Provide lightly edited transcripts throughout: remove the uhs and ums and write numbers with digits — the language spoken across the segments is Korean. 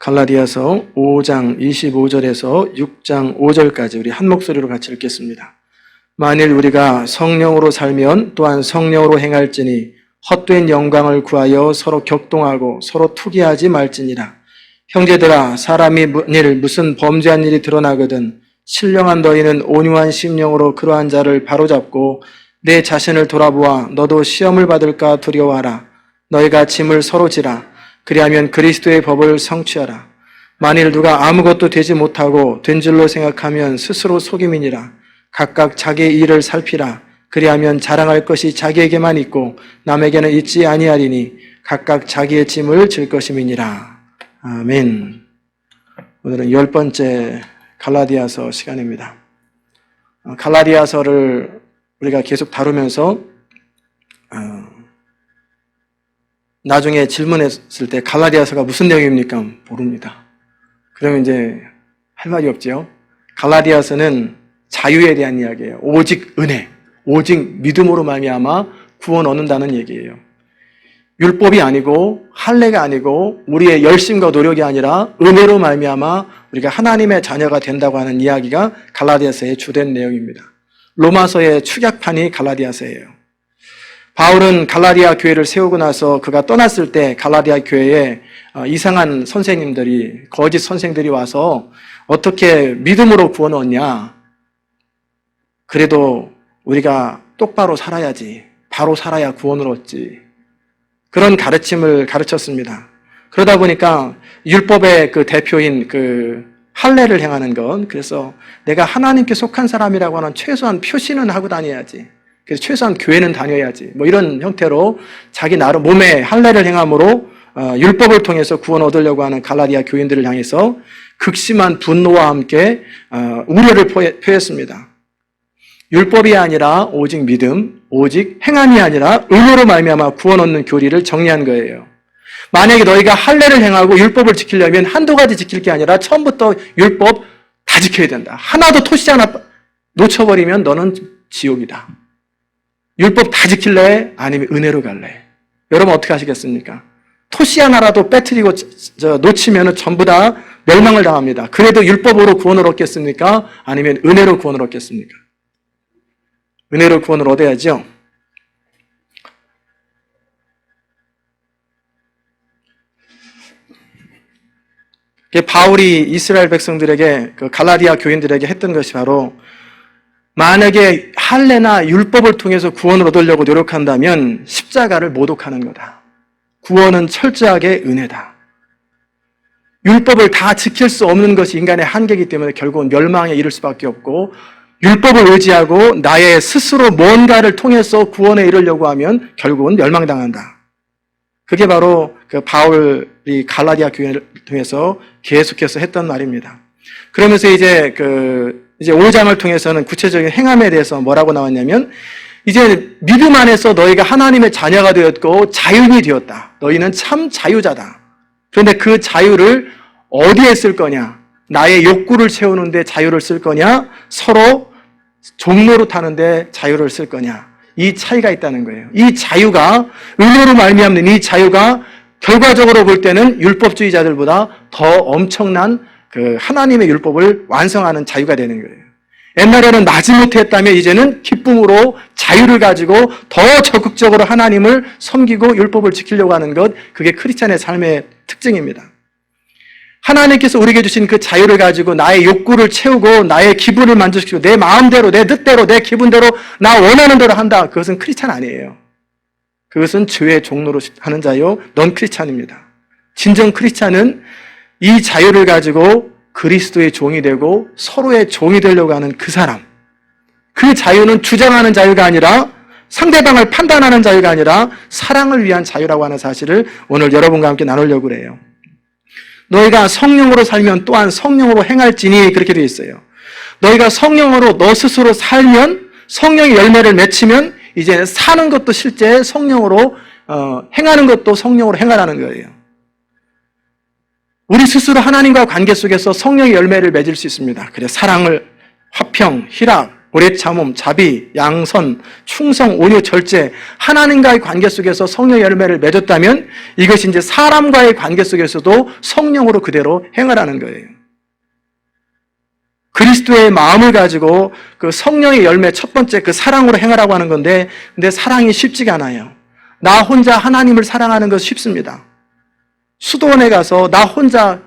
갈라디아서 5장 25절에서 6장 5절까지 우리 한 목소리로 같이 읽겠습니다. 만일 우리가 성령으로 살면 또한 성령으로 행할지니 헛된 영광을 구하여 서로 격동하고 서로 투기하지 말지니라. 형제들아, 사람이 만일 무슨 범죄한 일이 드러나거든 신령한 너희는 온유한 심령으로 그러한 자를 바로잡고 내 자신을 돌아보아 너도 시험을 받을까 두려워하라. 너희가 짐을 서로 지라. 그리하면 그리스도의 법을 성취하라. 만일 누가 아무것도 되지 못하고 된 줄로 생각하면 스스로 속임이니라. 각각 자기의 일을 살피라. 그리하면 자랑할 것이 자기에게만 있고 남에게는 있지 아니하리니 각각 자기의 짐을 질 것임이니라. 아멘. 오늘은 10번째 갈라디아서 시간입니다. 갈라디아서를 우리가 계속 다루면서 나중에 질문했을 때 갈라디아서가 무슨 내용입니까? 모릅니다. 그러면 이제 할 말이 없죠. 갈라디아서는 자유에 대한 이야기예요. 오직 은혜, 오직 믿음으로 말미암아 구원 얻는다는 얘기예요. 율법이 아니고 할례가 아니고 우리의 열심과 노력이 아니라 은혜로 말미암아 우리가 하나님의 자녀가 된다고 하는 이야기가 갈라디아서의 주된 내용입니다. 로마서의 축약판이 갈라디아서예요. 바울은 갈라디아 교회를 세우고 나서 그가 떠났을 때 갈라디아 교회에 이상한 선생님들이, 거짓 선생들이 와서 어떻게 믿음으로 구원 얻냐? 그래도 우리가 똑바로 살아야지, 바로 살아야 구원을 얻지. 그런 가르침을 가르쳤습니다. 그러다 보니까 율법의 그 대표인 그 할례를 행하는 것, 그래서 내가 하나님께 속한 사람이라고 하는 최소한 표시는 하고 다녀야지. 그래서 최소한 교회는 다녀야지. 뭐 이런 형태로 자기 나름 몸에 할례를 행함으로 율법을 통해서 구원 얻으려고 하는 갈라디아 교인들을 향해서 극심한 분노와 함께 우려를 표했습니다. 율법이 아니라 오직 믿음, 오직 행함이 아니라 은혜로 말미암아 구원 얻는 교리를 정리한 거예요. 만약에 너희가 할례를 행하고 율법을 지키려면 한두 가지 지킬 게 아니라 처음부터 율법 다 지켜야 된다. 하나도 토시 하나 놓쳐버리면 너는 지옥이다. 율법 다 지킬래? 아니면 은혜로 갈래? 여러분 어떻게 하시겠습니까? 토시 하나라도 빼뜨리고 놓치면 전부 다 멸망을 당합니다. 그래도 율법으로 구원을 얻겠습니까? 아니면 은혜로 구원을 얻겠습니까? 은혜로 구원을 얻어야죠. 바울이 이스라엘 백성들에게, 그 갈라디아 교인들에게 했던 것이 바로 만약에 할례나 율법을 통해서 구원을 얻으려고 노력한다면 십자가를 모독하는 거다. 구원은 철저하게 은혜다. 율법을 다 지킬 수 없는 것이 인간의 한계이기 때문에 결국은 멸망에 이를 수밖에 없고, 율법을 의지하고 나의 스스로 뭔가를 통해서 구원에 이르려고 하면 결국은 멸망당한다. 그게 바로 그 바울이 갈라디아 교회를 통해서 계속해서 했던 말입니다. 그러면서 이제 5장을 통해서는 구체적인 행함에 대해서 뭐라고 나왔냐면, 이제 믿음 안에서 너희가 하나님의 자녀가 되었고 자유인이 되었다. 너희는 참 자유자다. 그런데 그 자유를 어디에 쓸 거냐? 나의 욕구를 채우는데 자유를 쓸 거냐? 서로 종로로 타는데 자유를 쓸 거냐? 이 차이가 있다는 거예요. 이 자유가, 은혜로 말미암는 이 자유가 결과적으로 볼 때는 율법주의자들보다 더 엄청난 그 하나님의 율법을 완성하는 자유가 되는 거예요. 옛날에는 마지못해 했다면 이제는 기쁨으로 자유를 가지고 더 적극적으로 하나님을 섬기고 율법을 지키려고 하는 것, 그게 크리스찬의 삶의 특징입니다. 하나님께서 우리에게 주신 그 자유를 가지고 나의 욕구를 채우고 나의 기분을 만족시키고 내 마음대로, 내 뜻대로, 내 기분대로 나 원하는 대로 한다. 그것은 크리스찬 아니에요. 그것은 죄의 종로로 하는 자요, 넌 크리스찬입니다. 진정 크리스찬은 이 자유를 가지고 그리스도의 종이 되고 서로의 종이 되려고 하는 그 사람. 그 자유는 주장하는 자유가 아니라, 상대방을 판단하는 자유가 아니라 사랑을 위한 자유라고 하는 사실을 오늘 여러분과 함께 나누려고 그래요. 너희가 성령으로 살면 또한 성령으로 행할지니, 그렇게 되어 있어요. 너희가 성령으로 너 스스로 살면, 성령의 열매를 맺히면 이제 사는 것도 실제 성령으로 행하는 것도 성령으로 행하라는 거예요. 우리 스스로 하나님과 관계 속에서 성령의 열매를 맺을 수 있습니다. 그래서 사랑을, 화평, 희락, 오래 참음, 자비, 양선, 충성, 온유, 절제, 하나님과의 관계 속에서 성령 열매를 맺었다면 이것이 이제 사람과의 관계 속에서도 성령으로 그대로 행하라는 거예요. 그리스도의 마음을 가지고 그 성령의 열매 첫 번째 그 사랑으로 행하라고 하는 건데, 근데 사랑이 쉽지가 않아요. 나 혼자 하나님을 사랑하는 것은 쉽습니다. 수도원에 가서 나 혼자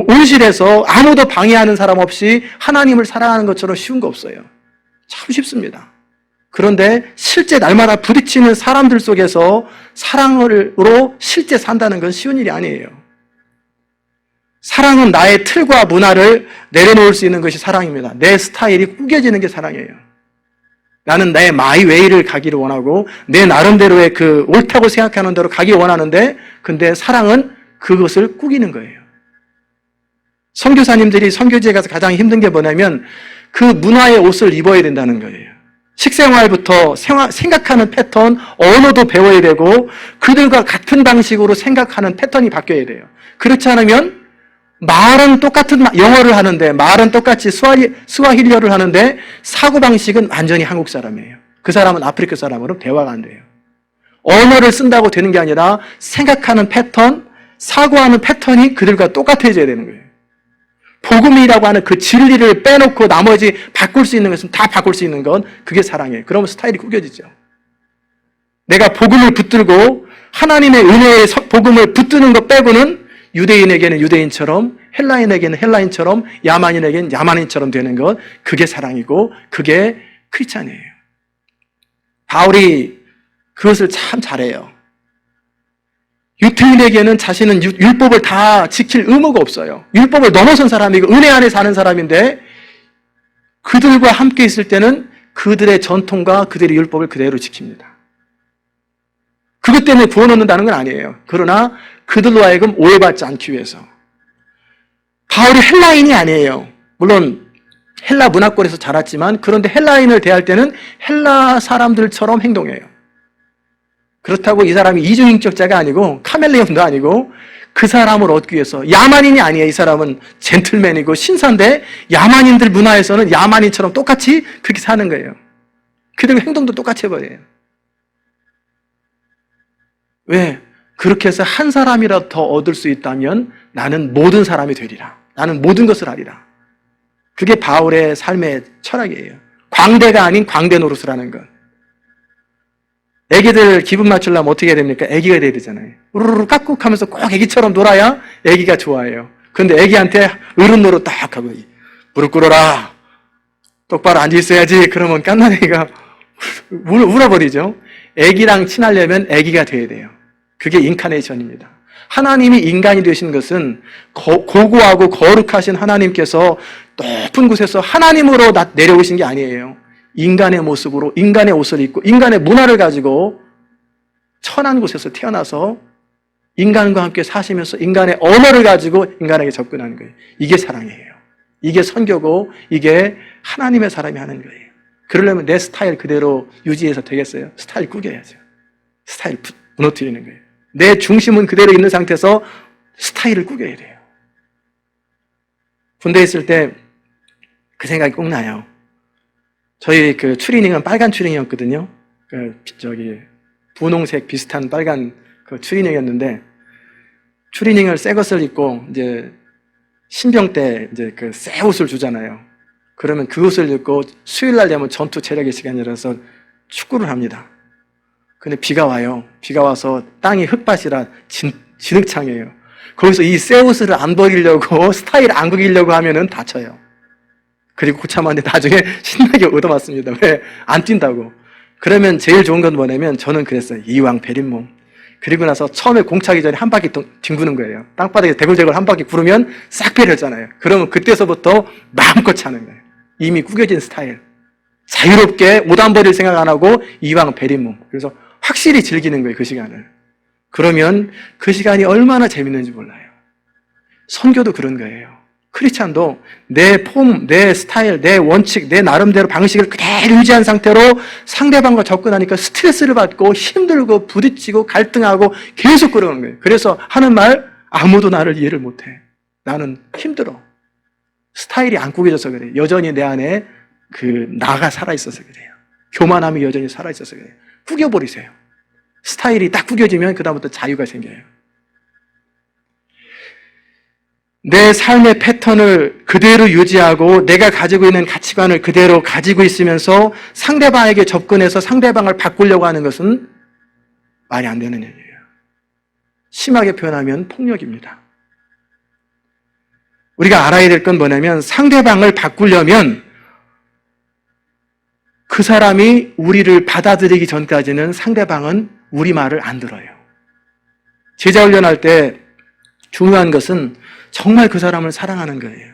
온실에서 아무도 방해하는 사람 없이 하나님을 사랑하는 것처럼 쉬운 거 없어요. 참 쉽습니다. 그런데 실제 날마다 부딪히는 사람들 속에서 사랑으로 실제 산다는 건 쉬운 일이 아니에요. 사랑은 나의 틀과 문화를 내려놓을 수 있는 것이 사랑입니다. 내 스타일이 꾸겨지는 게 사랑이에요. 나는 내 마이 웨이를 가기를 원하고 내 나름대로의 그 옳다고 생각하는 대로 가기 원하는데, 근데 사랑은 그것을 꾸기는 거예요. 선교사님들이 선교지에 가서 가장 힘든 게 뭐냐면 그 문화의 옷을 입어야 된다는 거예요. 식생활부터 생각하는 패턴, 언어도 배워야 되고 그들과 같은 방식으로 생각하는 패턴이 바뀌어야 돼요. 그렇지 않으면 말은 똑같은 영어를 하는데, 말은 똑같이 스와힐리어를 하는데 사고방식은 완전히 한국 사람이에요. 그 사람은 아프리카 사람으로 대화가 안 돼요. 언어를 쓴다고 되는 게 아니라 생각하는 패턴, 사고하는 패턴이 그들과 똑같아져야 되는 거예요. 복음이라고 하는 그 진리를 빼놓고 나머지 바꿀 수 있는 것은 다 바꿀 수 있는 건 그게 사랑이에요. 그러면 스타일이 구겨지죠. 내가 복음을 붙들고 하나님의 은혜의 복음을 붙드는 것 빼고는 유대인에게는 유대인처럼, 헬라인에게는 헬라인처럼, 야만인에게는 야만인처럼 되는 것, 그게 사랑이고 그게 크리스찬이에요. 바울이 그것을 참 잘해요. 유태인에게는 자신은 율법을 다 지킬 의무가 없어요. 율법을 넘어선 사람이고 은혜 안에 사는 사람인데 그들과 함께 있을 때는 그들의 전통과 그들의 율법을 그대로 지킵니다. 그것 때문에 구원 얻는다는 건 아니에요. 그러나 그들로 하여금 오해받지 않기 위해서. 바울이 헬라인이 아니에요. 물론 헬라 문화권에서 자랐지만, 그런데 헬라인을 대할 때는 헬라 사람들처럼 행동해요. 그렇다고 이 사람이 이중인격자가 아니고 카멜레온도 아니고 그 사람을 얻기 위해서, 야만인이 아니에요. 이 사람은 젠틀맨이고 신사인데 야만인들 문화에서는 야만인처럼 똑같이 그렇게 사는 거예요. 그들과 행동도 똑같이 해버려요. 왜? 그렇게 해서 한 사람이라도 더 얻을 수 있다면 나는 모든 사람이 되리라. 나는 모든 것을 하리라. 그게 바울의 삶의 철학이에요. 광대가 아닌 광대 노릇을 하는 것. 애기들 기분 맞추려면 어떻게 해야 됩니까? 애기가 돼야 되잖아요. 우르르 깍꾹 하면서 꼭 애기처럼 놀아야 애기가 좋아해요. 근데 애기한테 어른 노릇 딱 하고 무릎 꿇어라, 똑바로 앉아 있어야지, 그러면 깐난 애기가 울어버리죠. 애기랑 친하려면 애기가 돼야 돼요. 그게 인카네이션입니다. 하나님이 인간이 되신 것은 고고하고 거룩하신 하나님께서 높은 곳에서 하나님으로 내려오신 게 아니에요. 인간의 모습으로 인간의 옷을 입고 인간의 문화를 가지고 천한 곳에서 태어나서 인간과 함께 사시면서 인간의 언어를 가지고 인간에게 접근하는 거예요. 이게 사랑이에요. 이게 선교고 이게 하나님의 사람이 하는 거예요. 그러려면 내 스타일 그대로 유지해서 되겠어요? 스타일 꾸겨야죠. 스타일 무너뜨리는 거예요. 내 중심은 그대로 있는 상태에서 스타일을 꾸겨야 돼요. 군대에 있을 때 그 생각이 꼭 나요. 저희 그 추리닝은 빨간 추리닝이었거든요. 분홍색 비슷한 빨간 그 추리닝이었는데, 추리닝을 새 것을 입고 이제 신병 때 이제 그 새 옷을 주잖아요. 그러면 그 옷을 입고 수요일날 되면 전투 체력의 시간이라서 축구를 합니다. 근데 비가 와요. 비가 와서 땅이 흙밭이라 진흙창이에요. 거기서 이 새 옷을 안 버리려고 스타일 안 구기려고 하면은 다쳐요. 그리고 고참한테 나중에 신나게 얻어맞습니다. 왜? 안 뛴다고. 그러면 제일 좋은 건 뭐냐면 저는 그랬어요. 이왕 베린 몸. 그리고 나서 처음에 공차기 전에 한 바퀴 뒹구는 거예요. 땅바닥에 대굴대굴 한 바퀴 구르면 싹 베렸잖아요. 그러면 그때서부터 마음껏 차는 거예요. 이미 구겨진 스타일. 자유롭게 옷 안 버릴 생각 안 하고 이왕 베린 몸. 그래서 확실히 즐기는 거예요, 그 시간을. 그러면 그 시간이 얼마나 재밌는지 몰라요. 선교도 그런 거예요. 크리스찬도 내 폼, 내 스타일, 내 원칙, 내 나름대로 방식을 그대로 유지한 상태로 상대방과 접근하니까 스트레스를 받고 힘들고 부딪히고 갈등하고 계속 그러는 거예요. 그래서 하는 말, 아무도 나를 이해를 못해. 나는 힘들어. 스타일이 안 꾸겨져서 그래. 여전히 내 안에 나가 살아있어서 그래요. 교만함이 여전히 살아있어서 그래요. 구겨버리세요. 스타일이 딱 구겨지면 그다음부터 자유가 생겨요. 내 삶의 패턴을 그대로 유지하고 내가 가지고 있는 가치관을 그대로 가지고 있으면서 상대방에게 접근해서 상대방을 바꾸려고 하는 것은 말이 안 되는 얘기예요. 심하게 표현하면 폭력입니다. 우리가 알아야 될 건 뭐냐면 상대방을 바꾸려면 그 사람이 우리를 받아들이기 전까지는 상대방은 우리 말을 안 들어요. 제자 훈련할 때 중요한 것은 정말 그 사람을 사랑하는 거예요.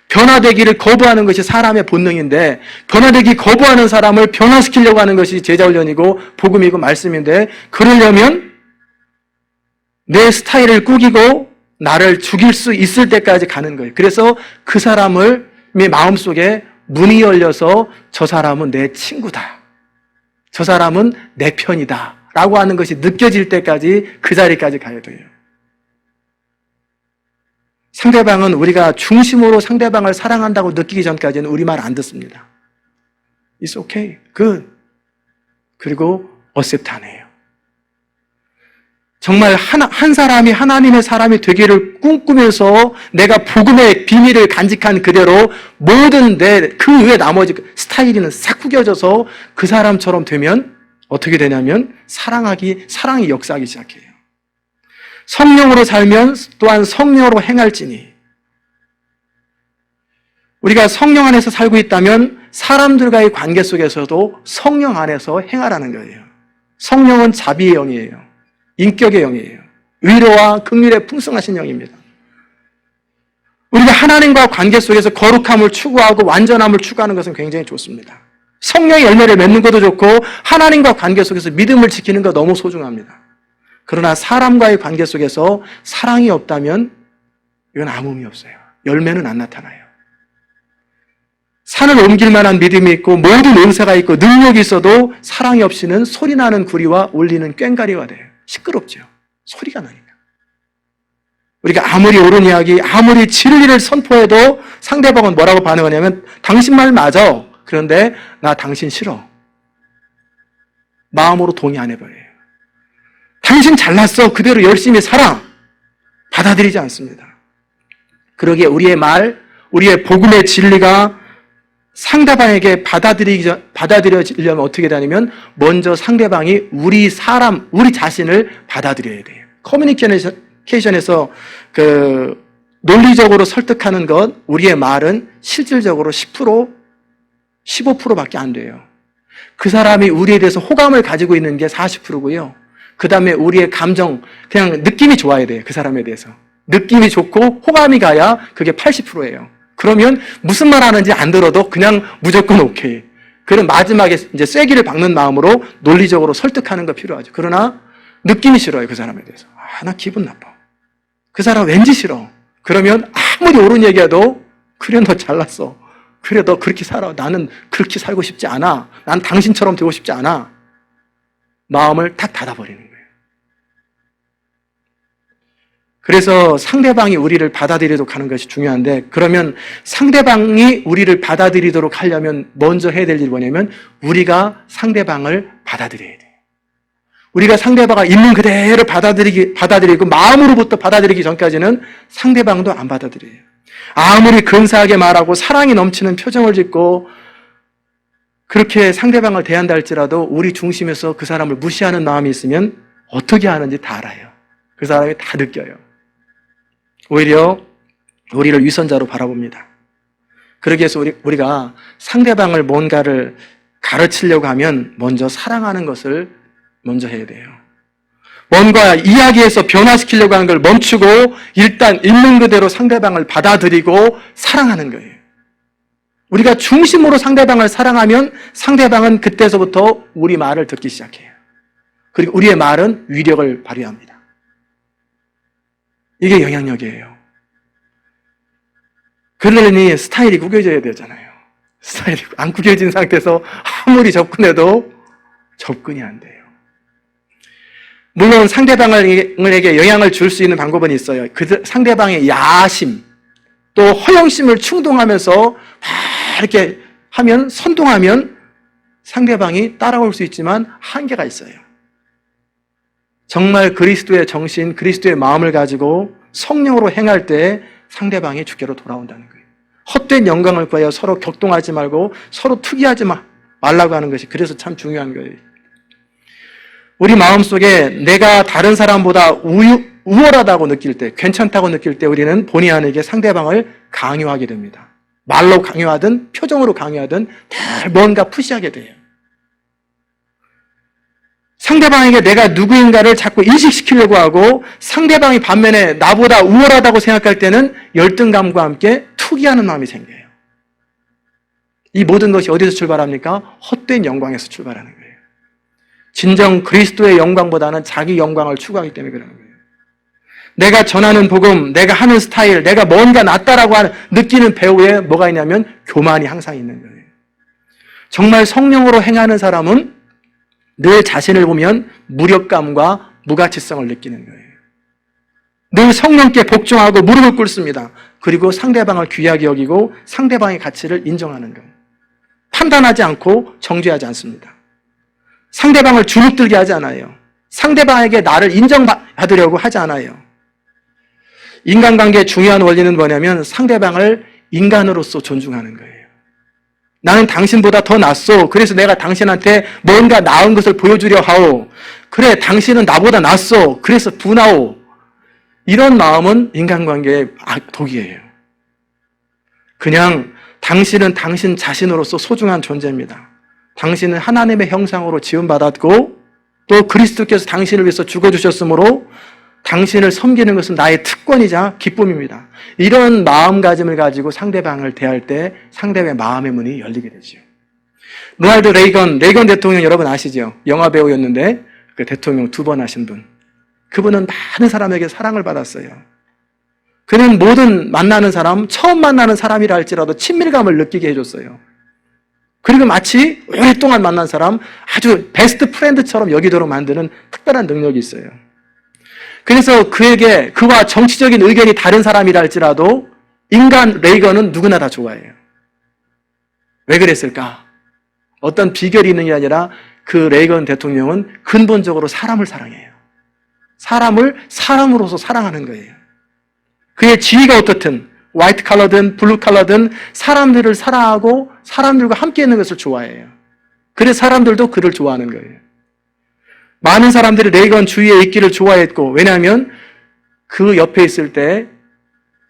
변화되기를 거부하는 것이 사람의 본능인데 변화되기 거부하는 사람을 변화시키려고 하는 것이 제자훈련이고 복음이고 말씀인데 그러려면 내 스타일을 꾸기고 나를 죽일 수 있을 때까지 가는 거예요. 그래서 그 사람을 마음속에 문이 열려서 저 사람은 내 친구다. 저 사람은 내 편이다. 라고 하는 것이 느껴질 때까지 그 자리까지 가야 돼요. 상대방은 우리가 중심으로 상대방을 사랑한다고 느끼기 전까지는 우리 말 안 듣습니다. It's okay, good. 그리고 accept 안 해요. 정말 한 사람이 하나님의 사람이 되기를 꿈꾸면서 내가 복음의 비밀을 간직한 그대로 모든 그 외 나머지 스타일이는 싹 구겨져서 그 사람처럼 되면 어떻게 되냐면 사랑이 역사하기 시작해요. 성령으로 살면 또한 성령으로 행할지니 우리가 성령 안에서 살고 있다면 사람들과의 관계 속에서도 성령 안에서 행하라는 거예요. 성령은 자비의 영이에요. 인격의 영이에요. 위로와 긍휼에 풍성하신 영입니다. 우리가 하나님과 관계 속에서 거룩함을 추구하고 완전함을 추구하는 것은 굉장히 좋습니다. 성령의 열매를 맺는 것도 좋고 하나님과 관계 속에서 믿음을 지키는 것 너무 소중합니다. 그러나 사람과의 관계 속에서 사랑이 없다면 이건 아무 의미 없어요. 열매는 안 나타나요. 산을 옮길 만한 믿음이 있고 모든 은사가 있고 능력이 있어도 사랑이 없이는 소리나는 구리와 울리는 꽹과리가 돼요. 시끄럽죠. 소리가 나니까. 우리가 아무리 옳은 이야기, 아무리 진리를 선포해도 상대방은 뭐라고 반응하냐면 당신 말 맞아. 그런데 나 당신 싫어. 마음으로 동의 안 해버려요. 당신 잘났어. 그대로 열심히 살아. 받아들이지 않습니다. 그러기에 우리의 말, 우리의 복음의 진리가 상대방에게 받아들여지려면 어떻게 되냐면 먼저 상대방이 우리 자신을 받아들여야 돼요. 커뮤니케이션에서 논리적으로 설득하는 것, 우리의 말은 실질적으로 10%, 15%밖에 안 돼요. 그 사람이 우리에 대해서 호감을 가지고 있는 게 40%고요. 그 다음에 우리의 감정, 그냥 느낌이 좋아야 돼요. 그 사람에 대해서. 느낌이 좋고 호감이 가야 그게 80%예요. 그러면 무슨 말 하는지 안 들어도 그냥 무조건 오케이. 그럼 마지막에 이제 쐐기를 박는 마음으로 논리적으로 설득하는 거 필요하죠. 그러나 느낌이 싫어요. 그 사람에 대해서. 나 기분 나빠. 그 사람 왠지 싫어. 그러면 아무리 옳은 얘기해도 그래 너 잘났어. 그래 너 그렇게 살아. 나는 그렇게 살고 싶지 않아. 난 당신처럼 되고 싶지 않아. 마음을 탁 닫아버리는 거예요. 그래서 상대방이 우리를 받아들이도록 하는 것이 중요한데 그러면 상대방이 우리를 받아들이도록 하려면 먼저 해야 될 일이 뭐냐면 우리가 상대방을 받아들여야 돼요. 우리가 상대방을 있는 그대로 받아들이고 마음으로부터 받아들이기 전까지는 상대방도 안 받아들여요. 아무리 근사하게 말하고 사랑이 넘치는 표정을 짓고 그렇게 상대방을 대한다 할지라도 우리 중심에서 그 사람을 무시하는 마음이 있으면 어떻게 하는지 다 알아요. 그 사람이 다 느껴요. 오히려 우리를 위선자로 바라봅니다. 그러기 위해서 우리가 상대방을 뭔가를 가르치려고 하면 먼저 사랑하는 것을 먼저 해야 돼요. 뭔가 이야기에서 변화시키려고 하는 걸 멈추고 일단 있는 그대로 상대방을 받아들이고 사랑하는 거예요. 우리가 중심으로 상대방을 사랑하면 상대방은 그때서부터 우리 말을 듣기 시작해요. 그리고 우리의 말은 위력을 발휘합니다. 이게 영향력이에요. 그러려니 스타일이 구겨져야 되잖아요. 스타일이 안 구겨진 상태에서 아무리 접근해도 접근이 안 돼요. 물론 상대방에게 영향을 줄 수 있는 방법은 있어요. 그 상대방의 야심, 또 허영심을 충동하면서 막 이렇게 하면, 선동하면 상대방이 따라올 수 있지만 한계가 있어요. 정말 그리스도의 정신, 그리스도의 마음을 가지고 성령으로 행할 때 상대방이 주께로 돌아온다는 거예요. 헛된 영광을 구하여 서로 격동하지 말고 서로 투기하지 말라고 하는 것이 그래서 참 중요한 거예요. 우리 마음속에 내가 다른 사람보다 우월하다고 느낄 때, 괜찮다고 느낄 때 우리는 본의 아니게 상대방을 강요하게 됩니다. 말로 강요하든 표정으로 강요하든 다 뭔가 푸시하게 돼요. 상대방에게 내가 누구인가를 자꾸 인식시키려고 하고 상대방이 반면에 나보다 우월하다고 생각할 때는 열등감과 함께 투기하는 마음이 생겨요. 이 모든 것이 어디서 출발합니까? 헛된 영광에서 출발하는 거예요. 진정 그리스도의 영광보다는 자기 영광을 추구하기 때문에 그러는 거예요. 내가 전하는 복음, 내가 하는 스타일, 내가 뭔가 낫다라고 느끼는 배후에 뭐가 있냐면 교만이 항상 있는 거예요. 정말 성령으로 행하는 사람은 늘 자신을 보면 무력감과 무가치성을 느끼는 거예요. 늘 성령께 복종하고 무릎을 꿇습니다. 그리고 상대방을 귀하게 여기고 상대방의 가치를 인정하는 거예요. 판단하지 않고 정죄하지 않습니다. 상대방을 주눅들게 하지 않아요. 상대방에게 나를 인정받으려고 하지 않아요. 인간관계의 중요한 원리는 뭐냐면 상대방을 인간으로서 존중하는 거예요. 나는 당신보다 더 낫소. 그래서 내가 당신한테 뭔가 나은 것을 보여주려 하오. 그래, 당신은 나보다 낫소. 그래서 분하오. 이런 마음은 인간관계의 독이에요. 그냥 당신은 당신 자신으로서 소중한 존재입니다. 당신은 하나님의 형상으로 지음받았고 또 그리스도께서 당신을 위해서 죽어주셨으므로 당신을 섬기는 것은 나의 특권이자 기쁨입니다. 이런 마음가짐을 가지고 상대방을 대할 때 상대의 마음의 문이 열리게 되죠. 로널드 레이건 대통령 여러분 아시죠? 영화배우였는데 그 대통령 2번 하신 분. 그분은 많은 사람에게 사랑을 받았어요. 그는 모든 만나는 사람, 처음 만나는 사람이라 할지라도 친밀감을 느끼게 해줬어요. 그리고 마치 오랫동안 만난 사람, 아주 베스트 프렌드처럼 여기도록 만드는 특별한 능력이 있어요. 그래서 그와 정치적인 의견이 다른 사람이라 할지라도 인간 레이건은 누구나 다 좋아해요. 왜 그랬을까? 어떤 비결이 있는 게 아니라 그 레이건 대통령은 근본적으로 사람을 사랑해요. 사람을 사람으로서 사랑하는 거예요. 그의 지위가 어떻든 화이트 칼러든 블루 칼러든 사람들을 사랑하고 사람들과 함께 있는 것을 좋아해요. 그래서 사람들도 그를 좋아하는 거예요. 많은 사람들이 레이건 주위에 있기를 좋아했고, 왜냐하면 그 옆에 있을 때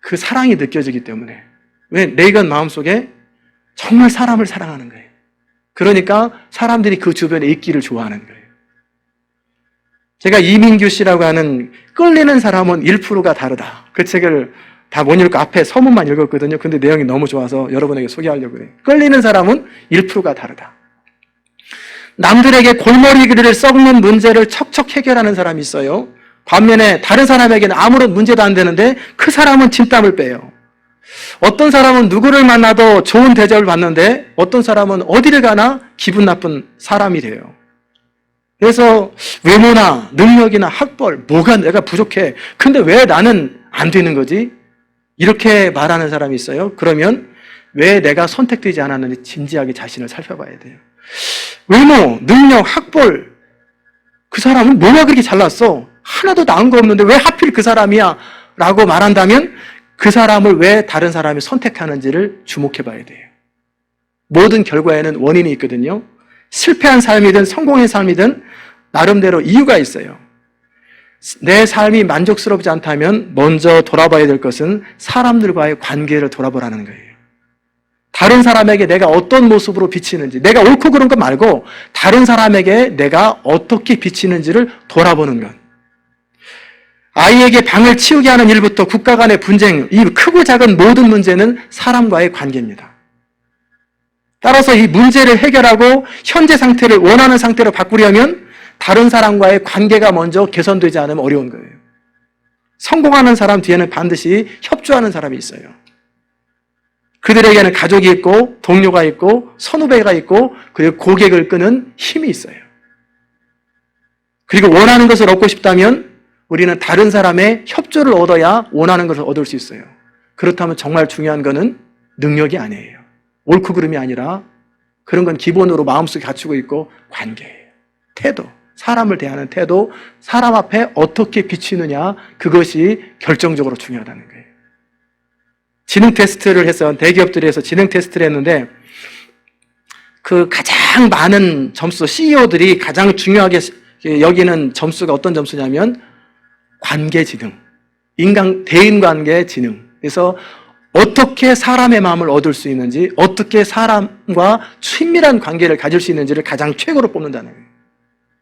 그 사랑이 느껴지기 때문에. 왜? 레이건 마음속에 정말 사람을 사랑하는 거예요. 그러니까 사람들이 그 주변에 있기를 좋아하는 거예요. 제가 이민규 씨라고 하는 끌리는 사람은 1%가 다르다. 그 책을 다 못 읽고 앞에 서문만 읽었거든요. 근데 내용이 너무 좋아서 여러분에게 소개하려고 해요. 끌리는 사람은 1%가 다르다. 남들에게 골머리를 썩는 문제를 척척 해결하는 사람이 있어요. 반면에 다른 사람에게는 아무런 문제도 안 되는데 그 사람은 진땀을 빼요. 어떤 사람은 누구를 만나도 좋은 대접을 받는데 어떤 사람은 어디를 가나 기분 나쁜 사람이 돼요. 그래서 외모나 능력이나 학벌, 뭐가 내가 부족해. 근데 왜 나는 안 되는 거지? 이렇게 말하는 사람이 있어요. 그러면 왜 내가 선택되지 않았는지 진지하게 자신을 살펴봐야 돼요. 외모, 능력, 학벌, 그 사람은 뭐가 그렇게 잘났어? 하나도 나은 거 없는데 왜 하필 그 사람이야? 라고 말한다면 그 사람을 왜 다른 사람이 선택하는지를 주목해 봐야 돼요. 모든 결과에는 원인이 있거든요. 실패한 삶이든 성공의 삶이든 나름대로 이유가 있어요. 내 삶이 만족스럽지 않다면 먼저 돌아봐야 될 것은 사람들과의 관계를 돌아보라는 거예요. 다른 사람에게 내가 어떤 모습으로 비치는지, 내가 옳고 그른 것 말고 다른 사람에게 내가 어떻게 비치는지를 돌아보는 것. 아이에게 방을 치우게 하는 일부터 국가 간의 분쟁, 이 크고 작은 모든 문제는 사람과의 관계입니다. 따라서 이 문제를 해결하고 현재 상태를 원하는 상태로 바꾸려면 다른 사람과의 관계가 먼저 개선되지 않으면 어려운 거예요. 성공하는 사람 뒤에는 반드시 협조하는 사람이 있어요. 그들에게는 가족이 있고 동료가 있고 선후배가 있고 그리고 고객을 끄는 힘이 있어요. 그리고 원하는 것을 얻고 싶다면 우리는 다른 사람의 협조를 얻어야 원하는 것을 얻을 수 있어요. 그렇다면 정말 중요한 것은 능력이 아니에요. 옳고 그름이 아니라 그런 건 기본으로 마음속에 갖추고 있고 관계예요. 태도, 사람을 대하는 태도, 사람 앞에 어떻게 비치느냐, 그것이 결정적으로 중요하다는 거예요. 지능 테스트를 해서 대기업들에서 지능 테스트를 했는데 그 가장 많은 점수, CEO들이 가장 중요하게 여기는 점수가 어떤 점수냐면 관계지능, 대인관계 지능. 그래서 어떻게 사람의 마음을 얻을 수 있는지, 어떻게 사람과 친밀한 관계를 가질 수 있는지를 가장 최고로 뽑는다는 거예요.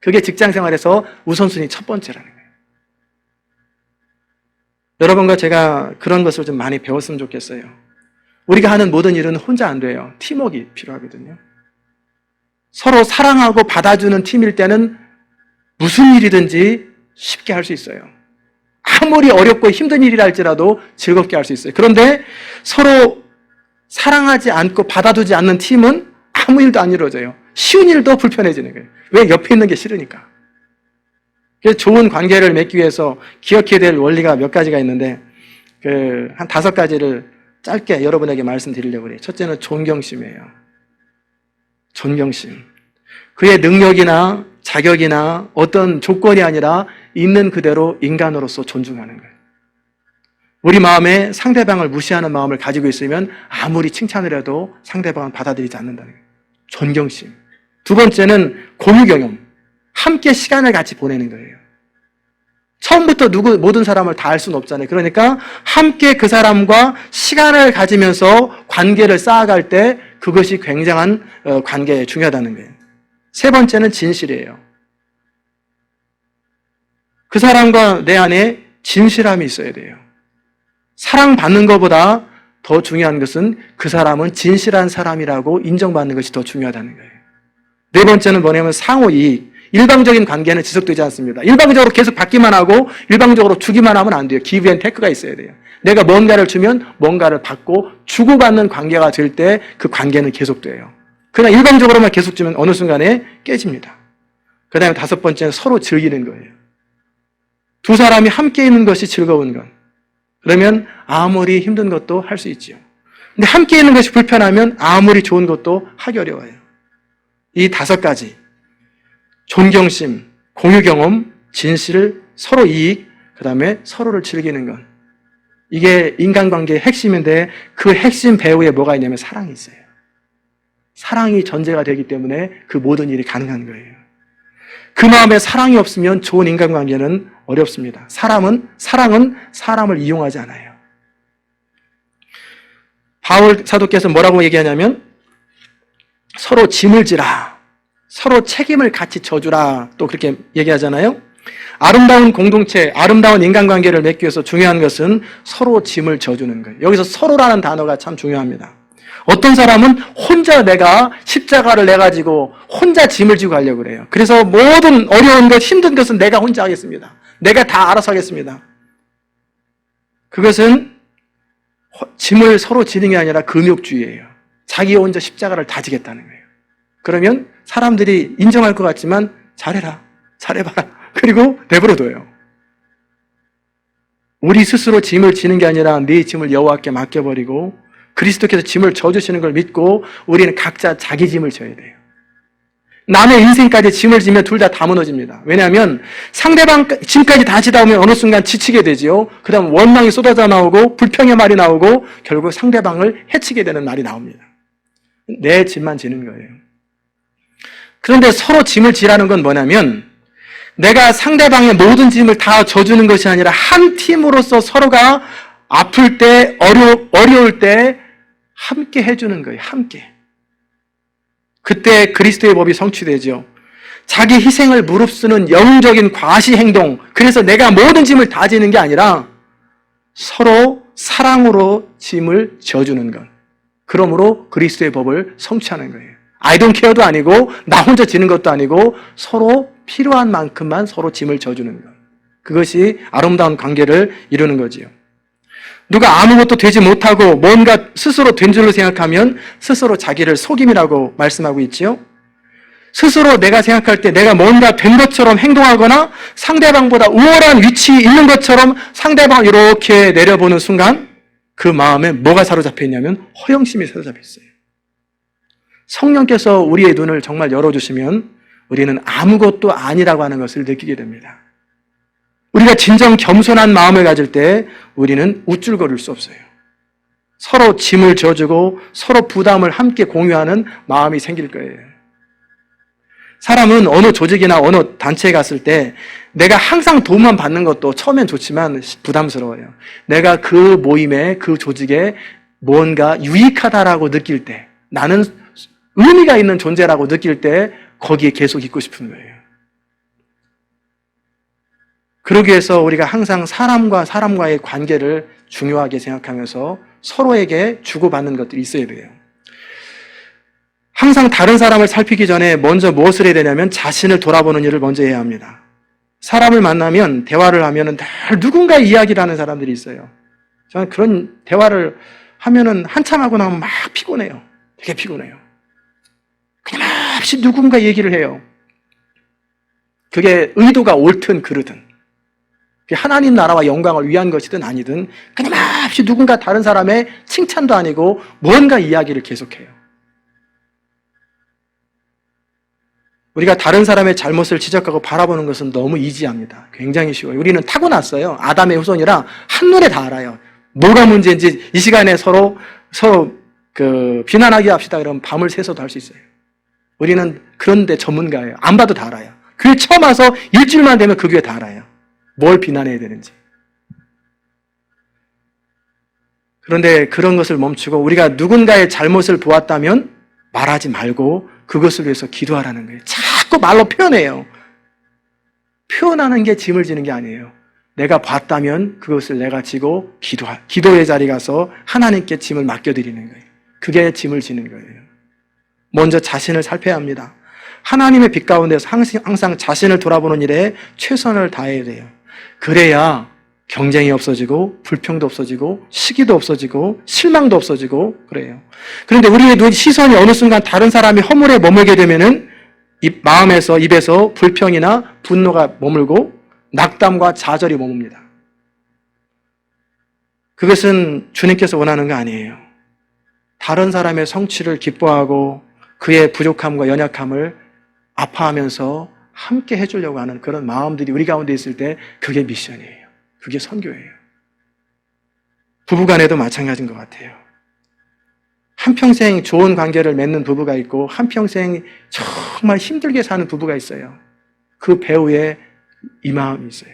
그게 직장생활에서 우선순위 첫 번째라는 거예요. 여러분과 제가 그런 것을 좀 많이 배웠으면 좋겠어요. 우리가 하는 모든 일은 혼자 안 돼요. 팀워크가 필요하거든요. 서로 사랑하고 받아주는 팀일 때는 무슨 일이든지 쉽게 할 수 있어요. 아무리 어렵고 힘든 일이라 할지라도 즐겁게 할 수 있어요. 그런데 서로 사랑하지 않고 받아주지 않는 팀은 아무 일도 안 이루어져요. 쉬운 일도 불편해지는 거예요. 왜? 옆에 있는 게 싫으니까. 그래서 좋은 관계를 맺기 위해서 기억해야 될 원리가 몇 가지가 있는데 한 5가지를 짧게 여러분에게 말씀드리려고 해요. 첫째는 존경심이에요. 존경심. 그의 능력이나 자격이나 어떤 조건이 아니라 있는 그대로 인간으로서 존중하는 거예요. 우리 마음에 상대방을 무시하는 마음을 가지고 있으면 아무리 칭찬을 해도 상대방은 받아들이지 않는다는 거예요. 존경심. 두 번째는 공유 경험. 함께 시간을 같이 보내는 거예요. 처음부터 모든 사람을 다 알 수는 없잖아요. 그러니까 함께 그 사람과 시간을 가지면서 관계를 쌓아갈 때 그것이 굉장한 관계에 중요하다는 거예요. 세 번째는 진실이에요. 그 사람과 내 안에 진실함이 있어야 돼요. 사랑받는 것보다 더 중요한 것은 그 사람은 진실한 사람이라고 인정받는 것이 더 중요하다는 거예요. 네 번째는 뭐냐면 상호이익. 일방적인 관계는 지속되지 않습니다. 일방적으로 계속 받기만 하고 일방적으로 주기만 하면 안 돼요. 기브 앤 테크가 있어야 돼요. 내가 뭔가를 주면 뭔가를 받고 주고받는 관계가 될 때 그 관계는 계속돼요. 그냥 일방적으로만 계속 주면 어느 순간에 깨집니다. 그 다음에 5번째는 서로 즐기는 거예요. 두 사람이 함께 있는 것이 즐거운 것. 그러면 아무리 힘든 것도 할 수 있지요. 근데 함께 있는 것이 불편하면 아무리 좋은 것도 하기 어려워요. 이 5가지. 존경심, 공유 경험, 진실, 서로 이익, 그 다음에 서로를 즐기는 것. 이게 인간관계의 핵심인데 그 핵심 배후에 뭐가 있냐면 사랑이 있어요. 사랑이 전제가 되기 때문에 그 모든 일이 가능한 거예요. 그 마음에 사랑이 없으면 좋은 인간관계는 어렵습니다. 사랑은 사람을 이용하지 않아요. 바울 사도께서 뭐라고 얘기하냐면 서로 짐을 지라. 서로 책임을 같이 져주라. 또 그렇게 얘기하잖아요. 아름다운 공동체, 아름다운 인간관계를 맺기 위해서 중요한 것은 서로 짐을 져주는 거예요. 여기서 서로라는 단어가 참 중요합니다. 어떤 사람은 혼자 내가 십자가를 내가지고 혼자 짐을 지고 가려고 그래요. 그래서 모든 어려운 것, 힘든 것은 내가 혼자 하겠습니다. 내가 다 알아서 하겠습니다. 그것은 짐을 서로 지는 게 아니라 금욕주의예요. 자기 혼자 십자가를 다 지겠다는 거예요. 그러면 사람들이 인정할 것 같지만 잘해라, 잘해봐라. 그리고 내버려둬요. 우리 스스로 짐을 지는 게 아니라 네 짐을 여호와께 맡겨버리고 그리스도께서 짐을 져주시는 걸 믿고 우리는 각자 자기 짐을 져야 돼요. 남의 인생까지 짐을 지면 둘 다 무너집니다. 왜냐하면 상대방 짐까지 다 지다 보면 어느 순간 지치게 되지요. 그 다음 원망이 쏟아져 나오고 불평의 말이 나오고 결국 상대방을 해치게 되는 말이 나옵니다. 내 짐만 지는 거예요. 그런데 서로 짐을 지라는 건 뭐냐면 내가 상대방의 모든 짐을 다 져주는 것이 아니라 한 팀으로서 서로가 아플 때, 어려울 때 함께 해주는 거예요. 함께. 그때 그리스도의 법이 성취되죠. 자기 희생을 무릅쓰는 영적인 과시 행동. 그래서 내가 모든 짐을 다 지는 게 아니라 서로 사랑으로 짐을 져주는 것. 그러므로 그리스도의 법을 성취하는 거예요. I don't care도 아니고 나 혼자 지는 것도 아니고 서로 필요한 만큼만 서로 짐을 져주는 것. 그것이 아름다운 관계를 이루는 거지요. 누가 아무것도 되지 못하고 뭔가 스스로 된 줄로 생각하면 스스로 자기를 속임이라고 말씀하고 있지요. 스스로 내가 생각할 때 내가 뭔가 된 것처럼 행동하거나 상대방보다 우월한 위치에 있는 것처럼 상대방을 이렇게 내려보는 순간 그 마음에 뭐가 사로잡혀 있냐면 허영심이 사로잡혀 있어요. 성령께서 우리의 눈을 정말 열어주시면 우리는 아무것도 아니라고 하는 것을 느끼게 됩니다. 우리가 진정 겸손한 마음을 가질 때 우리는 우쭐거릴 수 없어요. 서로 짐을 져주고 서로 부담을 함께 공유하는 마음이 생길 거예요. 사람은 어느 조직이나 어느 단체에 갔을 때 내가 항상 도움만 받는 것도 처음엔 좋지만 부담스러워요. 내가 그 모임에, 그 조직에 뭔가 유익하다라고 느낄 때, 나는 의미가 있는 존재라고 느낄 때 거기에 계속 있고 싶은 거예요. 그러기 위해서 우리가 항상 사람과 사람과의 관계를 중요하게 생각하면서 서로에게 주고받는 것들이 있어야 돼요. 항상 다른 사람을 살피기 전에 먼저 무엇을 해야 되냐면 자신을 돌아보는 일을 먼저 해야 합니다. 사람을 만나면 대화를 하면은 늘 누군가 이야기를 하는 사람들이 있어요. 저는 그런 대화를 하면은 한참 하고 나면 막 피곤해요. 되게 피곤해요. 끊임없이 누군가 얘기를 해요. 그게 의도가 옳든 그르든, 하나님 나라와 영광을 위한 것이든 아니든 끊임없이 누군가 다른 사람의 칭찬도 아니고 뭔가 이야기를 계속해요. 우리가 다른 사람의 잘못을 지적하고 바라보는 것은 너무 이지합니다. 굉장히 쉬워요. 우리는 타고났어요. 아담의 후손이라 한눈에 다 알아요. 뭐가 문제인지 이 시간에 서로 비난하게 합시다 그러면 밤을 새서도 할 수 있어요. 우리는 그런데 전문가예요. 안 봐도 다 알아요. 교회 처음 와서 일주일만 되면 그 교회 다 알아요. 뭘 비난해야 되는지. 그런데 그런 것을 멈추고 우리가 누군가의 잘못을 보았다면 말하지 말고 그것을 위해서 기도하라는 거예요. 자꾸 말로 표현해요. 표현하는 게 짐을 지는 게 아니에요. 내가 봤다면 그것을 내가 지고 기도의 자리에 가서 하나님께 짐을 맡겨드리는 거예요. 그게 짐을 지는 거예요. 먼저 자신을 살펴야 합니다. 하나님의 빛 가운데서 항상 자신을 돌아보는 일에 최선을 다해야 돼요. 그래야 경쟁이 없어지고 불평도 없어지고 시기도 없어지고 실망도 없어지고 그래요. 그런데 우리의 시선이 어느 순간 다른 사람이 허물에 머물게 되면은 마음에서 입에서 불평이나 분노가 머물고 낙담과 좌절이 머뭅니다. 그것은 주님께서 원하는 거 아니에요. 다른 사람의 성취를 기뻐하고 그의 부족함과 연약함을 아파하면서 함께 해주려고 하는 그런 마음들이 우리 가운데 있을 때 그게 미션이에요. 그게 선교예요. 부부간에도 마찬가지인 것 같아요. 한평생 좋은 관계를 맺는 부부가 있고 한평생 정말 힘들게 사는 부부가 있어요. 그 배우에 이 마음이 있어요.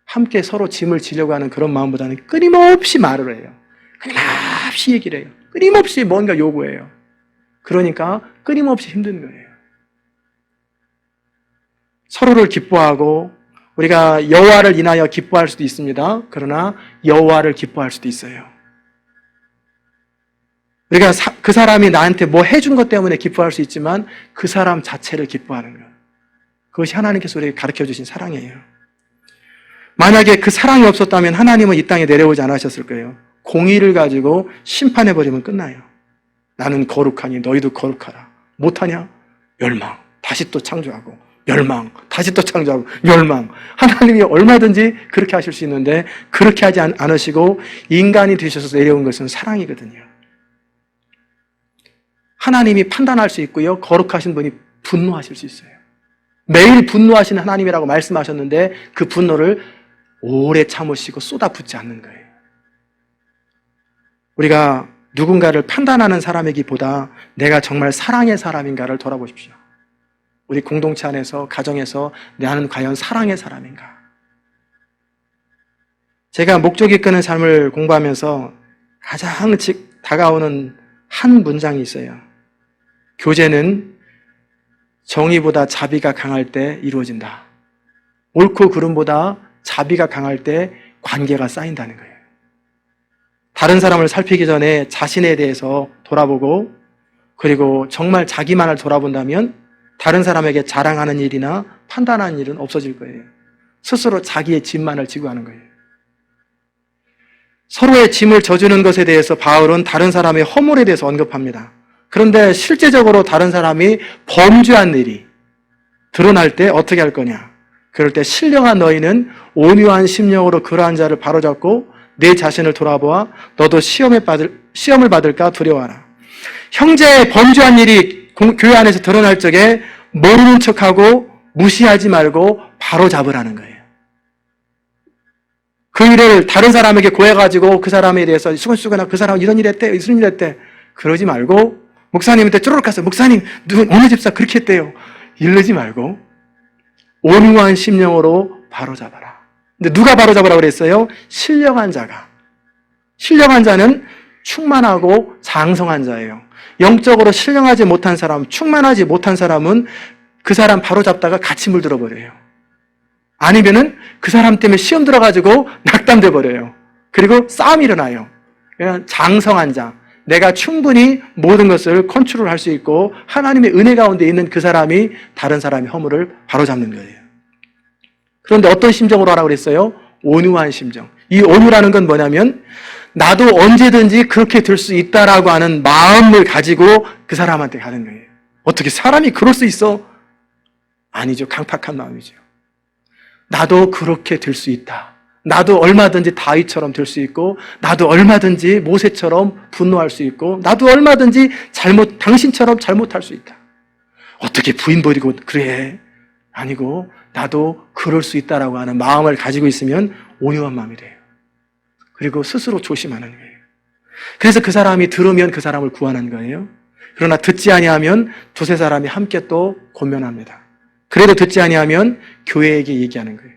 함께 서로 짐을 지려고 하는 그런 마음보다는 끊임없이 말을 해요. 끊임없이 얘기를 해요. 끊임없이 뭔가 요구해요. 그러니까 끊임없이 힘든 거예요. 서로를 기뻐하고 우리가 여호와를 인하여 기뻐할 수도 있습니다. 그러나 여호와를 기뻐할 수도 있어요. 우리가 그 사람이 나한테 뭐 해준 것 때문에 기뻐할 수 있지만 그 사람 자체를 기뻐하는 것. 그것이 하나님께서 우리에게 가르쳐 주신 사랑이에요. 만약에 그 사랑이 없었다면 하나님은 이 땅에 내려오지 않으셨을 거예요. 공의를 가지고 심판해버리면 끝나요. 나는 거룩하니 너희도 거룩하라. 못하냐? 멸망. 다시 또 창조하고 멸망. 다시 또 창조하고 멸망. 하나님이 얼마든지 그렇게 하실 수 있는데 그렇게 하지 않으시고 인간이 되셔서 내려온 것은 사랑이거든요. 하나님이 판단할 수 있고요. 거룩하신 분이 분노하실 수 있어요. 매일 분노하시는 하나님이라고 말씀하셨는데 그 분노를 오래 참으시고 쏟아붓지 않는 거예요. 우리가 누군가를 판단하는 사람이기보다 내가 정말 사랑의 사람인가를 돌아보십시오. 우리 공동체 안에서, 가정에서 나는 과연 사랑의 사람인가? 제가 목적이 끄는 삶을 공부하면서 가장 다가오는 한 문장이 있어요. 교제는 정의보다 자비가 강할 때 이루어진다. 옳고 그름보다 자비가 강할 때 관계가 쌓인다는 거예요. 다른 사람을 살피기 전에 자신에 대해서 돌아보고 그리고 정말 자기만을 돌아본다면 다른 사람에게 자랑하는 일이나 판단하는 일은 없어질 거예요. 스스로 자기의 짐만을 지고 하는 거예요. 서로의 짐을 져주는 것에 대해서 바울은 다른 사람의 허물에 대해서 언급합니다. 그런데 실제적으로 다른 사람이 범죄한 일이 드러날 때 어떻게 할 거냐? 그럴 때 신령한 너희는 온유한 심령으로 그러한 자를 바로잡고 내 자신을 돌아보아 너도 시험을 받을까 두려워하라. 형제의 범죄한 일이 교회 안에서 드러날 적에 모르는 척하고 무시하지 말고 바로 잡으라는 거예요. 그 일을 다른 사람에게 고해가지고 그 사람에 대해서 수근수근하고 그 사람 이런 일 했대, 이런 일 했대. 그러지 말고 목사님한테 쭈르륵 가서 목사님, 어느 집사 그렇게 했대요. 이러지 말고 온유한 심령으로 바로 잡아라. 근데 누가 바로 잡으라고 그랬어요? 신령한 자가. 신령한 자는 충만하고 장성한 자예요. 영적으로 신령하지 못한 사람, 충만하지 못한 사람은 그 사람 바로 잡다가 같이 물들어 버려요. 아니면은 그 사람 때문에 시험 들어가지고 낙담돼 버려요. 그리고 싸움이 일어나요. 그냥 장성한 자, 내가 충분히 모든 것을 컨트롤할 수 있고 하나님의 은혜 가운데 있는 그 사람이 다른 사람의 허물을 바로잡는 거예요. 그런데 어떤 심정으로 하라고 그랬어요? 온유한 심정. 이 온유라는 건 뭐냐면 나도 언제든지 그렇게 될 수 있다라고 하는 마음을 가지고 그 사람한테 가는 거예요. 어떻게 사람이 그럴 수 있어? 아니죠. 강팍한 마음이죠. 나도 그렇게 될 수 있다. 나도 얼마든지 다윗처럼 될 수 있고, 나도 얼마든지 모세처럼 분노할 수 있고, 나도 얼마든지 당신처럼 잘못할 수 있다. 어떻게 부인 버리고 그래? 아니고, 나도 그럴 수 있다라고 하는 마음을 가지고 있으면 온유한 마음이 돼요. 그리고 스스로 조심하는 거예요. 그래서 그 사람이 들으면 그 사람을 구원한 거예요. 그러나 듣지 아니하면 두세 사람이 함께 또 권면합니다. 그래도 듣지 아니하면 교회에게 얘기하는 거예요.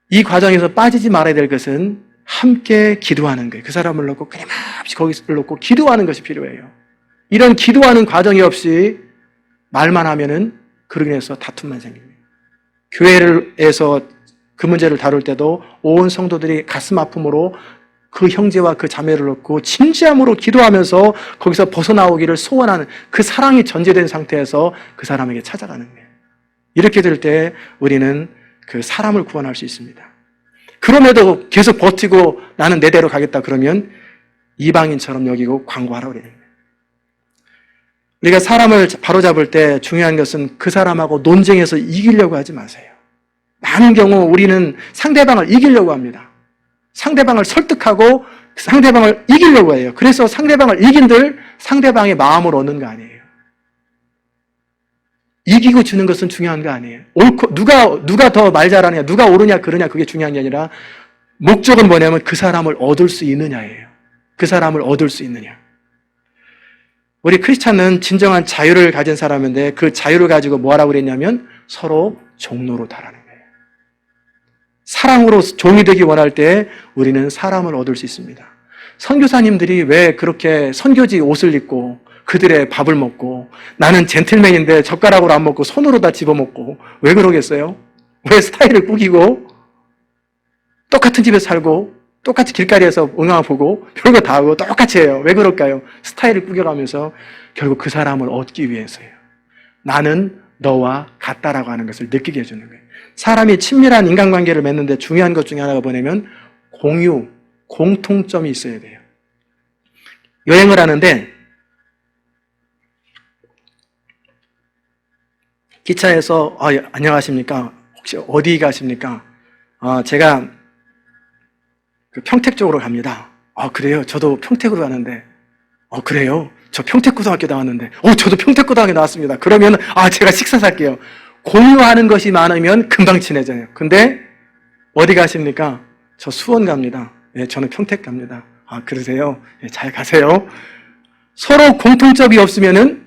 이 과정에서 빠지지 말아야 될 것은 함께 기도하는 거예요. 그 사람을 놓고 끊임없이 거기를 놓고 기도하는 것이 필요해요. 이런 기도하는 과정이 없이 말만 하면은 그로 인해서 다툼만 생깁니다. 교회에서 그 문제를 다룰 때도 온 성도들이 가슴 아픔으로 그 형제와 그 자매를 놓고 진지함으로 기도하면서 거기서 벗어나오기를 소원하는 그 사랑이 전제된 상태에서 그 사람에게 찾아가는 거예요. 이렇게 될 때 우리는 그 사람을 구원할 수 있습니다. 그럼에도 계속 버티고 나는 내 대로 가겠다 그러면 이방인처럼 여기고 광고하라고 그래요. 우리가 사람을 바로잡을 때 중요한 것은 그 사람하고 논쟁해서 이기려고 하지 마세요. 많은 경우 우리는 상대방을 이기려고 합니다. 상대방을 설득하고 상대방을 이기려고 해요. 그래서 상대방을 이긴들 상대방의 마음을 얻는 거 아니에요. 이기고 주는 것은 중요한 거 아니에요. 옳고 누가 더 말 잘하느냐, 누가 옳으냐 그러냐 그게 중요한 게 아니라 목적은 뭐냐면 그 사람을 얻을 수 있느냐예요. 그 사람을 얻을 수 있느냐. 우리 크리스찬은 진정한 자유를 가진 사람인데 그 자유를 가지고 뭐 하라고 그랬냐면 서로 종로로 달하는 거예요. 사랑으로 종이 되기 원할 때 우리는 사람을 얻을 수 있습니다. 선교사님들이 왜 그렇게 선교지 옷을 입고 그들의 밥을 먹고 나는 젠틀맨인데 젓가락으로 안 먹고 손으로 다 집어먹고 왜 그러겠어요? 왜 스타일을 꾸기고 똑같은 집에 살고 똑같이 길거리에서 응아 보고 별거 다 하고 똑같이 해요. 왜 그럴까요? 스타일을 꾸겨가면서 결국 그 사람을 얻기 위해서예요. 나는 너와 같다라고 하는 것을 느끼게 해주는 거예요. 사람이 친밀한 인간관계를 맺는데 중요한 것 중에 하나가 뭐냐면 공유, 공통점이 있어야 돼요. 여행을 하는데 기차에서 안녕하십니까? 혹시 어디 가십니까? 제가 그 평택 쪽으로 갑니다. 그래요? 저도 평택으로 가는데 그래요? 저 평택고등학교 나왔는데 저도 평택고등학교 나왔습니다. 그러면 제가 식사 살게요. 공유하는 것이 많으면 금방 친해져요. 근데 어디 가십니까? 저 수원 갑니다. 네, 저는 평택 갑니다. 그러세요? 네, 잘 가세요. 서로 공통점이 없으면은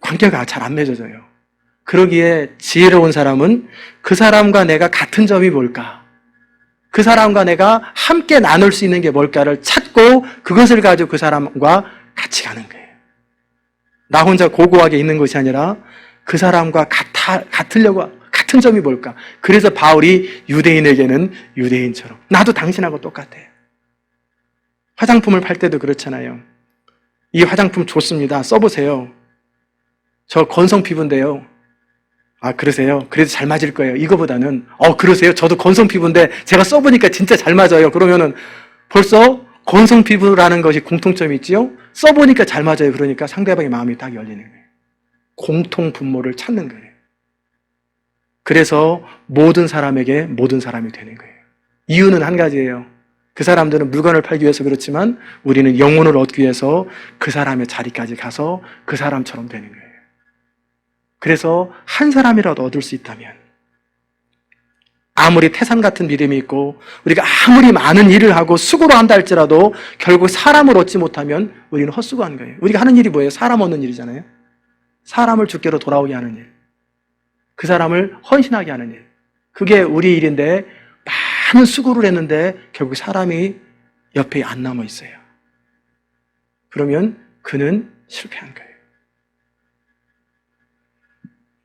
관계가 잘 안 맺어져요. 그러기에 지혜로운 사람은 그 사람과 내가 같은 점이 뭘까? 그 사람과 내가 함께 나눌 수 있는 게 뭘까를 찾고 그것을 가지고 그 사람과 같이 가는 거예요. 나 혼자 고고하게 있는 것이 아니라 그 사람과 같으려고 같은 점이 뭘까? 그래서 바울이 유대인에게는 유대인처럼 나도 당신하고 똑같아요. 화장품을 팔 때도 그렇잖아요. 이 화장품 좋습니다. 써보세요. 저 건성 피부인데요. 그러세요? 그래도 잘 맞을 거예요. 이거보다는 그러세요? 저도 건성 피부인데 제가 써보니까 진짜 잘 맞아요. 그러면은 벌써 건성 피부라는 것이 공통점이 있지요? 써보니까 잘 맞아요. 그러니까 상대방의 마음이 딱 열리는 거예요. 공통 분모를 찾는 거예요. 그래서 모든 사람에게 모든 사람이 되는 거예요. 이유는 한 가지예요. 그 사람들은 물건을 팔기 위해서 그렇지만 우리는 영혼을 얻기 위해서 그 사람의 자리까지 가서 그 사람처럼 되는 거예요. 그래서 한 사람이라도 얻을 수 있다면, 아무리 태산 같은 믿음이 있고 우리가 아무리 많은 일을 하고 수고로 한다 할지라도 결국 사람을 얻지 못하면 우리는 헛수고한 거예요. 우리가 하는 일이 뭐예요? 사람 얻는 일이잖아요. 사람을 주께로 돌아오게 하는 일, 그 사람을 헌신하게 하는 일, 그게 우리 일인데 많은 수고를 했는데 결국 사람이 옆에 안 남아 있어요. 그러면 그는 실패한 거예요.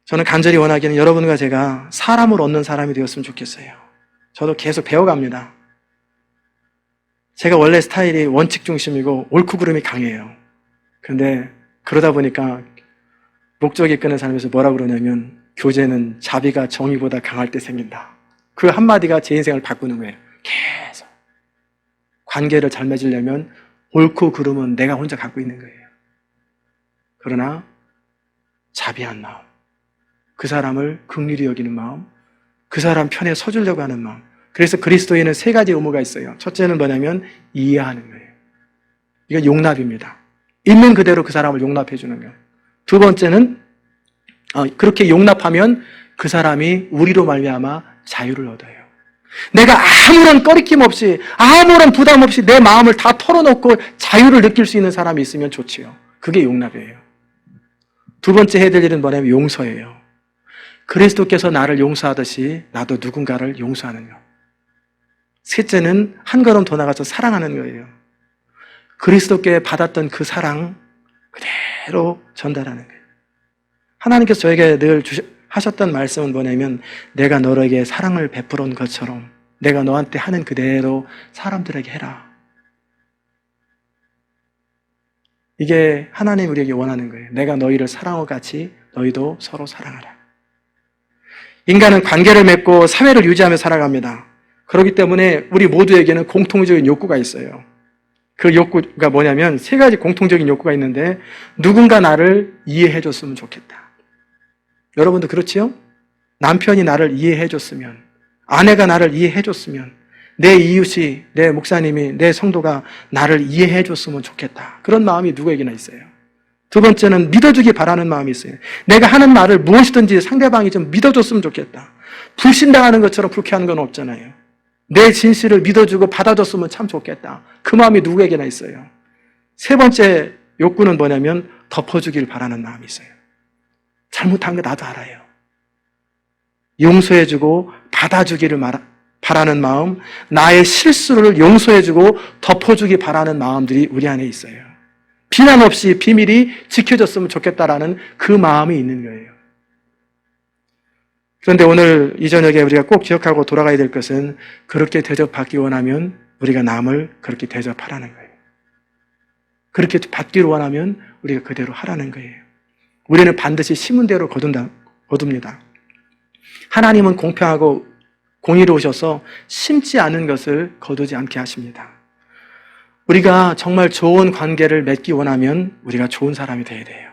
저는 간절히 원하기는 여러분과 제가 사람을 얻는 사람이 되었으면 좋겠어요. 저도 계속 배워갑니다. 제가 원래 스타일이 원칙 중심이고 옳고 그름이 강해요. 그런데 그러다 보니까 목적이 이끄는 삶에서 뭐라 그러냐면, 교제는 자비가 정의보다 강할 때 생긴다. 그 한마디가 제 인생을 바꾸는 거예요. 계속 관계를 잘 맺으려면 옳고 그름은 내가 혼자 갖고 있는 거예요. 그러나 자비한 마음, 그 사람을 긍휼히 여기는 마음, 그 사람 편에 서주려고 하는 마음. 그래서 그리스도인은 세 가지 의무가 있어요. 첫째는 뭐냐면 이해하는 거예요. 이건 용납입니다. 있는 그대로 그 사람을 용납해 주는 거예요. 두 번째는 그렇게 용납하면 그 사람이 우리로 말미암아 자유를 얻어요. 내가 아무런 꺼리낌 없이, 아무런 부담 없이 내 마음을 다 털어놓고 자유를 느낄 수 있는 사람이 있으면 좋지요. 그게 용납이에요. 두 번째 해야 될 일은 뭐냐면 용서예요. 그리스도께서 나를 용서하듯이 나도 누군가를 용서하는 것. 셋째는 한 걸음 더 나가서 사랑하는 거예요. 그리스도께 받았던 그 사랑 그대로 전달하는 거예요. 하나님께서 저에게 늘 하셨던 말씀은 뭐냐면, 내가 너에게 사랑을 베풀은 것처럼 내가 너한테 하는 그대로 사람들에게 해라. 이게 하나님 우리에게 원하는 거예요. 내가 너희를 사랑하고 같이 너희도 서로 사랑하라. 인간은 관계를 맺고 사회를 유지하며 살아갑니다. 그렇기 때문에 우리 모두에게는 공통적인 욕구가 있어요. 그 욕구가 뭐냐면 세 가지 공통적인 욕구가 있는데, 누군가 나를 이해해 줬으면 좋겠다. 여러분도 그렇지요? 남편이 나를 이해해 줬으면, 아내가 나를 이해해 줬으면, 내 이웃이, 내 목사님이, 내 성도가 나를 이해해 줬으면 좋겠다. 그런 마음이 누구에게나 있어요. 두 번째는 믿어주기 바라는 마음이 있어요. 내가 하는 말을 무엇이든지 상대방이 좀 믿어줬으면 좋겠다. 불신당하는 것처럼 그렇게 하는 건 없잖아요. 내 진실을 믿어주고 받아줬으면 참 좋겠다. 그 마음이 누구에게나 있어요. 세 번째 욕구는 뭐냐면 덮어주길 바라는 마음이 있어요. 잘못한 거 나도 알아요. 용서해주고 받아주기를 바라는 마음, 나의 실수를 용서해주고 덮어주기 바라는 마음들이 우리 안에 있어요. 비난 없이 비밀이 지켜졌으면 좋겠다라는 그 마음이 있는 거예요. 그런데 오늘 이 저녁에 우리가 꼭 기억하고 돌아가야 될 것은, 그렇게 대접받기 원하면 우리가 남을 그렇게 대접하라는 거예요. 그렇게 받기를 원하면 우리가 그대로 하라는 거예요. 우리는 반드시 심은 대로 거둡니다. 하나님은 공평하고 공의로우셔서 심지 않은 것을 거두지 않게 하십니다. 우리가 정말 좋은 관계를 맺기 원하면 우리가 좋은 사람이 되어야 돼요.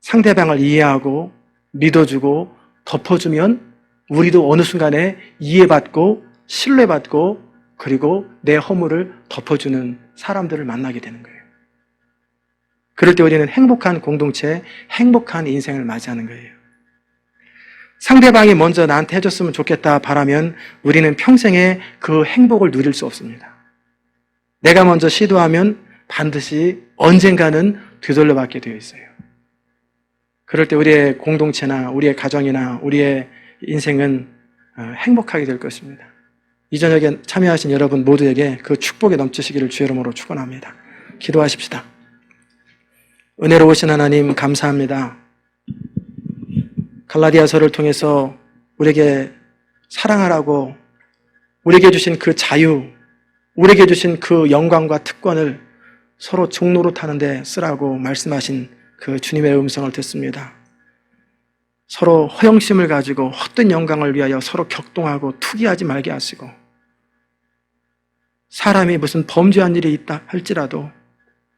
상대방을 이해하고 믿어주고 덮어주면 우리도 어느 순간에 이해받고 신뢰받고 그리고 내 허물을 덮어주는 사람들을 만나게 되는 거예요. 그럴 때 우리는 행복한 공동체, 행복한 인생을 맞이하는 거예요. 상대방이 먼저 나한테 해줬으면 좋겠다 바라면 우리는 평생에 그 행복을 누릴 수 없습니다. 내가 먼저 시도하면 반드시 언젠가는 되돌려받게 되어 있어요. 그럴 때 우리의 공동체나 우리의 가정이나 우리의 인생은 행복하게 될 것입니다. 이 저녁에 참여하신 여러분 모두에게 그 축복이 넘치시기를 주의 이름으로 축원합니다. 기도하십시다. 은혜로우신 하나님 감사합니다. 갈라디아서를 통해서 우리에게 사랑하라고, 우리에게 주신 그 자유, 우리에게 주신 그 영광과 특권을 서로 종노릇하는데 쓰라고 말씀하신 그 주님의 음성을 듣습니다. 서로 허영심을 가지고 헛된 영광을 위하여 서로 격동하고 투기하지 말게 하시고, 사람이 무슨 범죄한 일이 있다 할지라도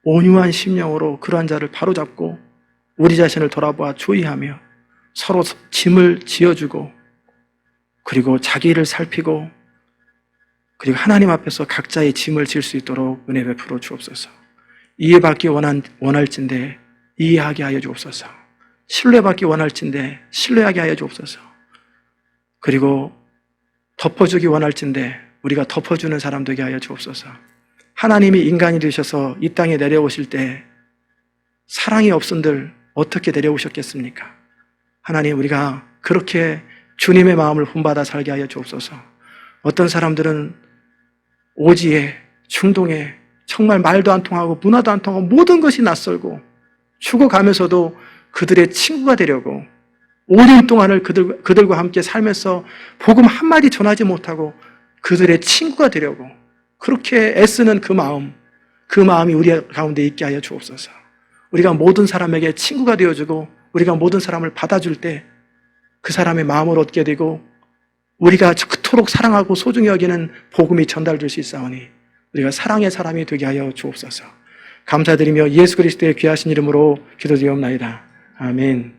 온유한 심령으로 그러한 자를 바로잡고 우리 자신을 돌아보아 주의하며 서로 짐을 지어주고, 그리고 자기 일을 살피고 그리고 하나님 앞에서 각자의 짐을 질 수 있도록 은혜 베풀어 주옵소서. 이해받기 원할진대 이해하게 하여 주옵소서. 신뢰받기 원할진대 신뢰하게 하여 주옵소서. 그리고 덮어주기 원할진대 우리가 덮어주는 사람 되게 하여 주옵소서. 하나님이 인간이 되셔서 이 땅에 내려오실 때 사랑이 없은들 어떻게 내려오셨겠습니까? 하나님, 우리가 그렇게 주님의 마음을 본받아 살게 하여 주옵소서. 어떤 사람들은 오지에, 충동에, 정말 말도 안 통하고 문화도 안 통하고 모든 것이 낯설고 죽어가면서도 그들의 친구가 되려고 5년 동안을 그들과 함께 살면서 복음 한마디 전하지 못하고 그들의 친구가 되려고 그렇게 애쓰는 그 마음이 우리 가운데 있게 하여 주옵소서. 우리가 모든 사람에게 친구가 되어주고 우리가 모든 사람을 받아줄 때 그 사람의 마음을 얻게 되고 우리가 그토록 사랑하고 소중히 여기는 복음이 전달될 수 있사오니 우리가 사랑의 사람이 되게 하여 주옵소서. 감사드리며 예수 그리스도의 귀하신 이름으로 기도드리옵나이다. 아멘.